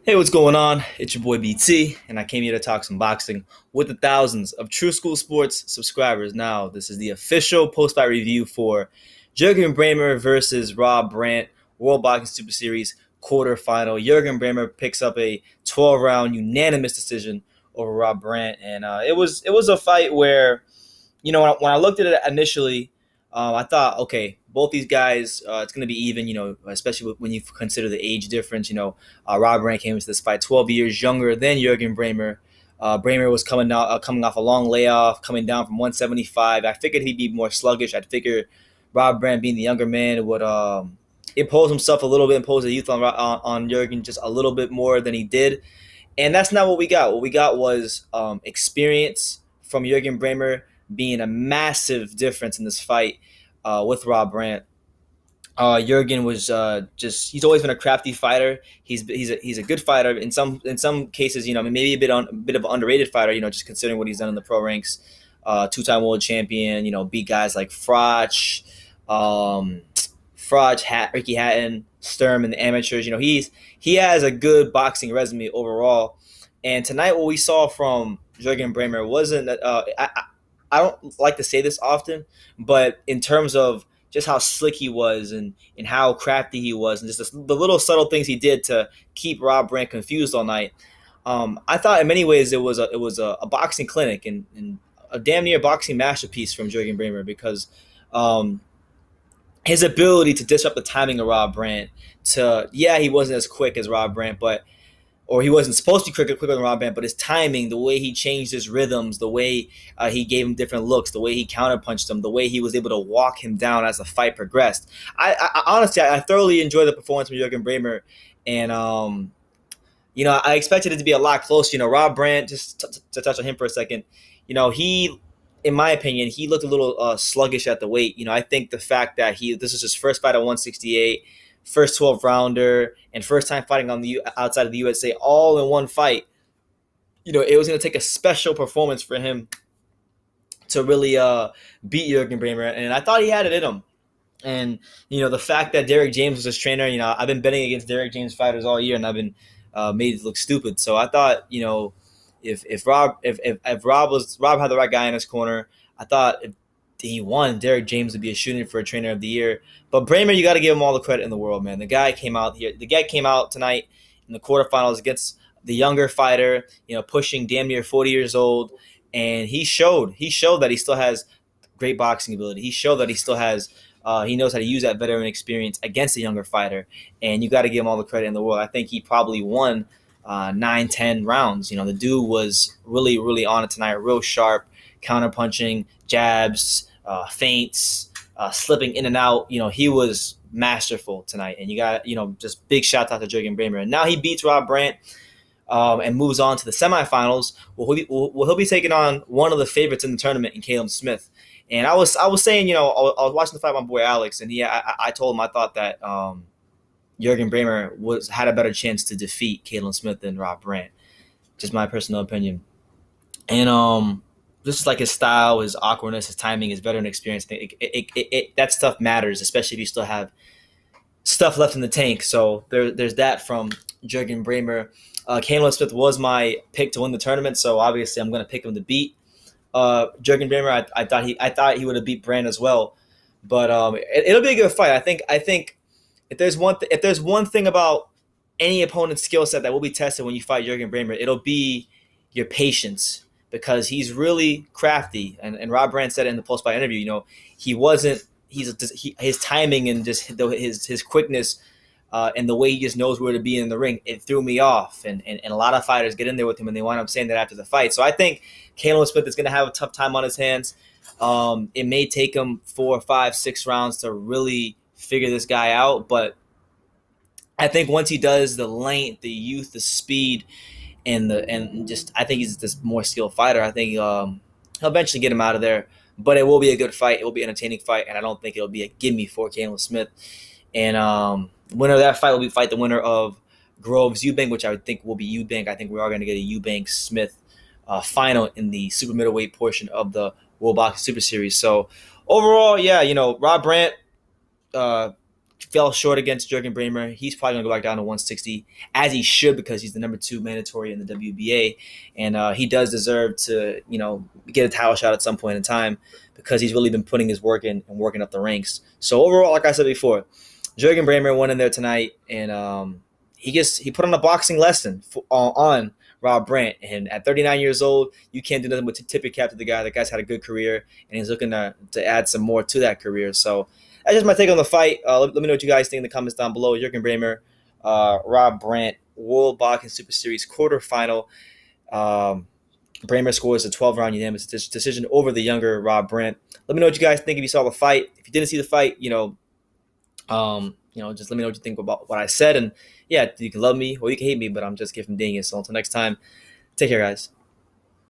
Hey, what's going on? It's your boy BT, and I came here to talk some boxing with the thousands of True School Sports subscribers. Now, this is the official post-fight review for Jurgen Braehmer versus Rob Brant, World Boxing Super Series quarterfinal. Jurgen Braehmer picks up a 12-round unanimous decision over Rob Brant, and it was a fight where, when I looked at it initially, I thought, okay, both these guys, it's going to be even, especially when you consider the age difference. Rob Brant came into this fight 12 years younger than Jurgen Braehmer. Braehmer was coming off a long layoff, coming down from 175. I figured he'd be more sluggish. I figured Rob Brant, being the younger man, would impose himself a little bit, impose the youth on Jurgen just a little bit more than he did. And that's not what we got. What we got was experience from Jurgen Braehmer being a massive difference in this fight with Rob Brant. Jurgen was he's always been a crafty fighter. He's a good fighter in some cases, maybe a bit of an underrated fighter, just considering what he's done in the pro ranks. Two-time world champion, beat guys like Ricky Hatton, Sturm in the amateurs. He has a good boxing resume overall. And tonight, what we saw from Jurgen Braehmer wasn't. I don't like to say this often, but in terms of just how slick he was and how crafty he was, and just the little subtle things he did to keep Rob Brant confused all night, I thought in many ways it was a boxing clinic and a damn near boxing masterpiece from Jurgen Braehmer, because his ability to disrupt the timing of Rob Brant. He wasn't as quick as Rob Brant, or he wasn't supposed to be quicker than Rob Brant, but his timing, the way he changed his rhythms, the way he gave him different looks, the way he counterpunched him, the way he was able to walk him down as the fight progressed. I honestly, I thoroughly enjoyed the performance from Jurgen Braehmer, and I expected it to be a lot closer. Rob Brant, just to touch on him for a second, he, in my opinion, he looked a little sluggish at the weight. I think the fact that this is his first fight at 168, first 12-rounder, and first time fighting on the outside of the USA, all in one fight. It was going to take a special performance for him to really beat Jurgen Braehmer, and I thought he had it in him. And the fact that Derek James was his trainer, I've been betting against Derek James fighters all year, and I've been made it look stupid. So I thought, if Rob had the right guy in his corner, I thought if he won, Derek James would be a shooting for a trainer of the year. But Braehmer, you got to give him all the credit in the world, man. The guy came out tonight in the quarterfinals against the younger fighter, pushing damn near 40 years old, and he showed that he still has great boxing ability. He showed that he still has he knows how to use that veteran experience against a younger fighter, and you got to give him all the credit in the world. I think he probably won 9-10 rounds. The dude was really, really on it tonight, real sharp, counterpunching, jabs, feints, slipping in and out. He was masterful tonight, and you got, just big shout out to Jurgen Braehmer. And now he beats Rob Brant and moves on to the semifinals. He'll be taking on one of the favorites in the tournament in Caleb Smith. And I was saying, I was watching the fight with my boy Alex, and I told him I thought that Jurgen Braehmer had a better chance to defeat Caleb Smith than Rob Brant. Just my personal opinion. And this is like his style, his awkwardness, his timing, his veteran experience. That stuff matters, especially if you still have stuff left in the tank. So there's that from Jurgen Braehmer. Caleb Smith was my pick to win the tournament, so obviously I'm going to pick him to beat Jurgen Braehmer. I thought he would have beat Brant as well, but it'll be a good fight. I think if there's one thing about any opponent's skill set that will be tested when you fight Jurgen Braehmer, it'll be your patience, because he's really crafty. And Rob Brant said it in the post-fight interview, his timing and just his quickness and the way he just knows where to be in the ring, it threw me off. And a lot of fighters get in there with him, and they wind up saying that after the fight. So I think Caleb Smith is going to have a tough time on his hands. It may take him 4, 5, 6 rounds to really figure this guy out. But I think once he does, the length, the youth, the speed, I think he's this more skilled fighter. I think he'll eventually get him out of there. But it will be a good fight. It will be an entertaining fight, and I don't think it'll be a gimme for Caleb Smith. And the winner of that fight will fight the winner of Groves Eubank, which I would think will be Eubank. I think we are going to get a Eubank Smith final in the super middleweight portion of the World Boxing Super Series. So overall, Rob Brant fell short against Jurgen Braehmer. He's probably going to go back down to 160, as he should, because he's the #2 mandatory in the WBA. And he does deserve to, get a title shot at some point in time, because he's really been putting his work in and working up the ranks. So overall, like I said before, Jurgen Braehmer went in there tonight, and he put on a boxing lesson on Rob Brant. And at 39 years old, you can't do nothing but tip your cap to the guy. The guy's had a good career, and he's looking to add some more to that career. So that's just my take on the fight. Let me know what you guys think in the comments down below. Jurgen Braehmer, Rob Brant, World Boxing Super Series quarterfinal. Braehmer scores a 12-round unanimous decision over the younger Rob Brant. Let me know what you guys think if you saw the fight. If you didn't see the fight, just let me know what you think about what I said. And yeah, you can love me or you can hate me, but I'm just giving dingus. So until next time, take care, guys.